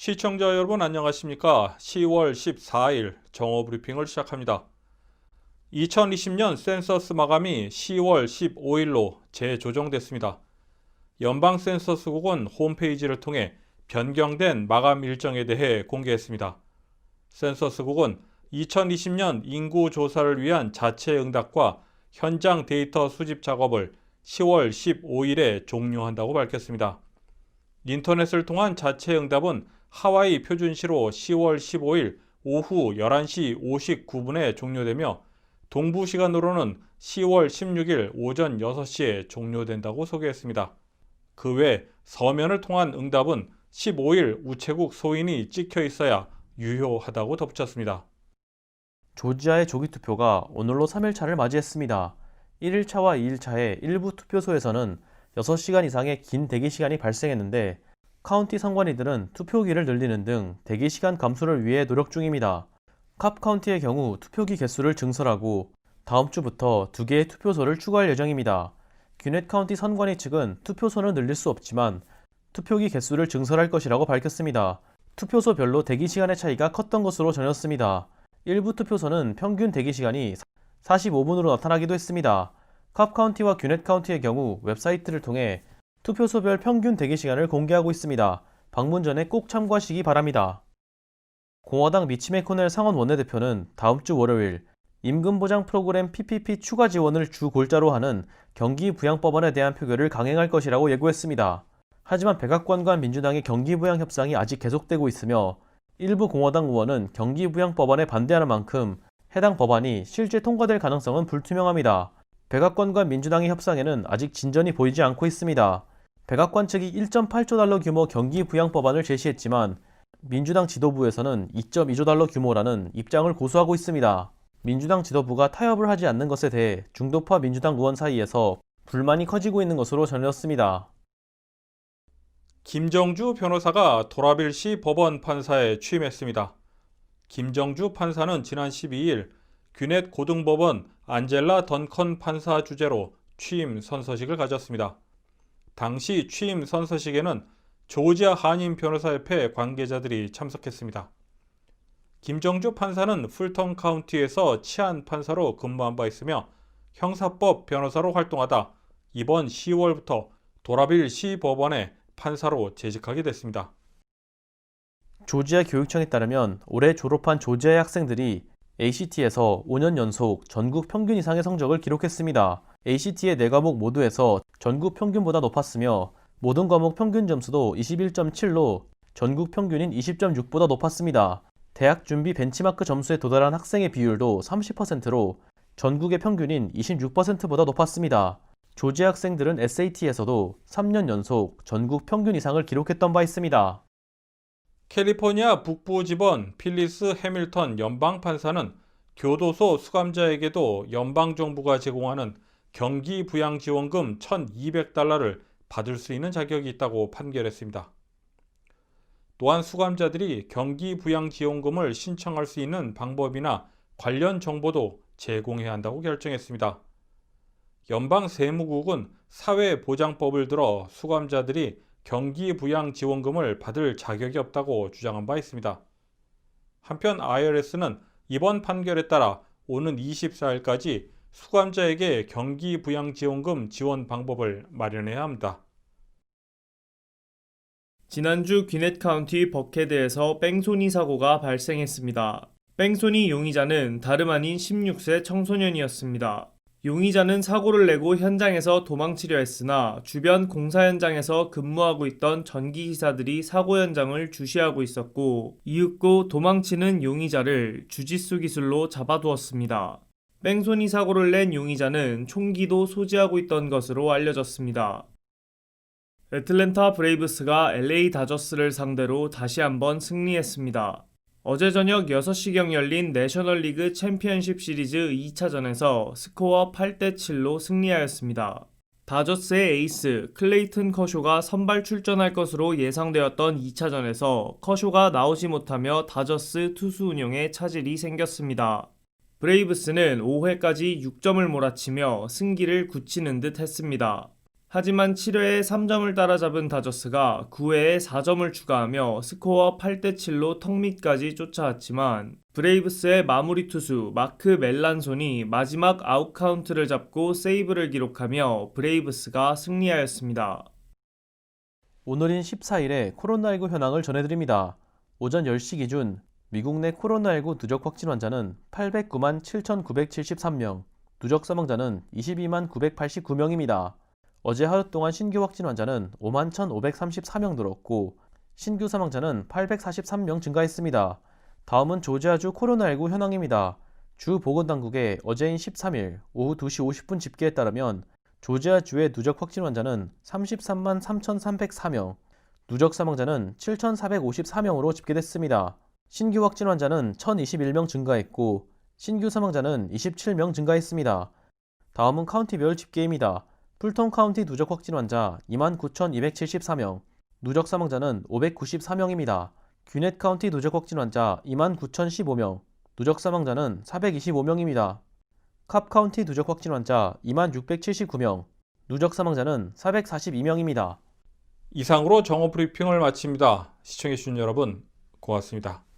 시청자 여러분 안녕하십니까? 10월 14일 정오브리핑을 시작합니다. 2020년 센서스 마감이 10월 15일로 재조정됐습니다. 연방 센서스국은 홈페이지를 통해 변경된 마감 일정에 대해 공개했습니다. 센서스국은 2020년 인구 조사를 위한 자체 응답과 현장 데이터 수집 작업을 10월 15일에 종료한다고 밝혔습니다. 인터넷을 통한 자체 응답은 하와이 표준시로 10월 15일 오후 11시 59분에 종료되며 동부 시간으로는 10월 16일 오전 6시에 종료된다고 소개했습니다. 그 외 서면을 통한 응답은 15일 우체국 소인이 찍혀 있어야 유효하다고 덧붙였습니다. 조지아의 조기투표가 오늘로 3일차를 맞이했습니다. 1일차와 2일차의 일부 투표소에서는 6시간 이상의 긴 대기시간이 발생했는데 카운티 선관위들은 투표기를 늘리는 등 대기시간 감소를 위해 노력 중입니다. 캅 카운티의 경우 투표기 개수를 증설하고 다음 주부터 2개의 투표소를 추가할 예정입니다. 귀넷 카운티 선관위 측은 투표소는 늘릴 수 없지만 투표기 개수를 증설할 것이라고 밝혔습니다. 투표소별로 대기시간의 차이가 컸던 것으로 전했습니다. 일부 투표소는 평균 대기시간이 45분으로 나타나기도 했습니다. 캅 카운티와 귀넷 카운티의 경우 웹사이트를 통해 투표소별 평균 대기시간을 공개하고 있습니다. 방문 전에 꼭 참고하시기 바랍니다. 공화당 미치 매코넬 상원 원내대표는 다음 주 월요일 임금보장 프로그램 PPP 추가 지원을 주 골자로 하는 경기부양법안에 대한 표결을 강행할 것이라고 예고했습니다. 하지만 백악관과 민주당의 경기부양 협상이 아직 계속되고 있으며 일부 공화당 의원은 경기부양법안에 반대하는 만큼 해당 법안이 실제 통과될 가능성은 불투명합니다. 백악관과 민주당의 협상에는 아직 진전이 보이지 않고 있습니다. 백악관 측이 1.8조 달러 규모 경기부양법안을 제시했지만 민주당 지도부에서는 2.2조 달러 규모라는 입장을 고수하고 있습니다. 민주당 지도부가 타협을 하지 않는 것에 대해 중도파 민주당 의원 사이에서 불만이 커지고 있는 것으로 전해졌습니다. 김정주 변호사가 도라빌시 법원 판사에 취임했습니다. 김정주 판사는 지난 12일 귀넷 고등법원 안젤라 던컨 판사 주재로 취임 선서식을 가졌습니다. 당시 취임 선서식에는 조지아 한인 변호사협회 관계자들이 참석했습니다. 김정주 판사는 풀턴 카운티에서 치안 판사로 근무한 바 있으며 형사법 변호사로 활동하다 이번 10월부터 도라빌시 법원에 판사로 재직하게 됐습니다. 조지아 교육청에 따르면 올해 졸업한 조지아의 학생들이 ACT에서 5년 연속 전국 평균 이상의 성적을 기록했습니다. ACT의 4과목 모두에서 전국 평균보다 높았으며 모든 과목 평균 점수도 21.7로 전국 평균인 20.6보다 높았습니다. 대학 준비 벤치마크 점수에 도달한 학생의 비율도 30%로 전국의 평균인 26%보다 높았습니다. 조지아 학생들은 SAT에서도 3년 연속 전국 평균 이상을 기록했던 바 있습니다. 캘리포니아 북부지법 필리스 해밀턴 연방판사는 교도소 수감자에게도 연방정부가 제공하는 경기부양지원금 1,200달러를 받을 수 있는 자격이 있다고 판결했습니다. 또한 수감자들이 경기부양지원금을 신청할 수 있는 방법이나 관련 정보도 제공해야 한다고 결정했습니다. 연방세무국은 사회보장법을 들어 수감자들이 경기부양지원금을 받을 자격이 없다고 주장한 바 있습니다. 한편 IRS는 이번 판결에 따라 오는 24일까지 수감자에게 경기부양지원금 지원 방법을 마련해야 합니다. 지난주 귀넷 카운티 버케드에서 뺑소니 사고가 발생했습니다. 뺑소니 용의자는 다름 아닌 16세 청소년이었습니다. 용의자는 사고를 내고 현장에서 도망치려 했으나 주변 공사 현장에서 근무하고 있던 전기기사들이 사고 현장을 주시하고 있었고 이윽고 도망치는 용의자를 주짓수 기술로 잡아두었습니다. 뺑소니 사고를 낸 용의자는 총기도 소지하고 있던 것으로 알려졌습니다. 애틀랜타 브레이브스가 LA 다저스를 상대로 다시 한번 승리했습니다. 어제 저녁 6시경 열린 내셔널리그 챔피언십 시리즈 2차전에서 스코어 8대7로 승리하였습니다. 다저스의 에이스 클레이튼 커쇼가 선발 출전할 것으로 예상되었던 2차전에서 커쇼가 나오지 못하며 다저스 투수 운영에 차질이 생겼습니다. 브레이브스는 5회까지 6점을 몰아치며 승기를 굳히는 듯 했습니다. 하지만 7회에 3점을 따라잡은 다저스가 9회에 4점을 추가하며 스코어 8대7로 턱밑까지 쫓아왔지만 브레이브스의 마무리 투수 마크 멜란손이 마지막 아웃 카운트를 잡고 세이브를 기록하며 브레이브스가 승리하였습니다. 오늘인 14일에 코로나19 현황을 전해드립니다. 오전 10시 기준 미국 내 코로나19 누적 확진 환자는 809만 7,973명, 누적 사망자는 22만 989명입니다. 어제 하루 동안 신규 확진 환자는 5만 1,534명 늘었고 신규 사망자는 843명 증가했습니다. 다음은 조지아주 코로나19 현황입니다. 주 보건당국의 어제인 13일 오후 2시 50분 집계에 따르면 조지아주의 누적 확진 환자는 33만 3,304명, 누적 사망자는 7,454명으로 집계됐습니다. 신규 확진 환자는 1,021명 증가했고 신규 사망자는 27명 증가했습니다. 다음은 카운티별 집계입니다. 풀톤 카운티 누적 확진 환자 29,274명, 누적 사망자는 594명입니다. 귀넷 카운티 누적 확진 환자 29,015명, 누적 사망자는 425명입니다. 캅 카운티 누적 확진 환자 26,679명, 누적 사망자는 442명입니다. 이상으로 정오 브리핑을 마칩니다. 시청해주신 여러분 고맙습니다.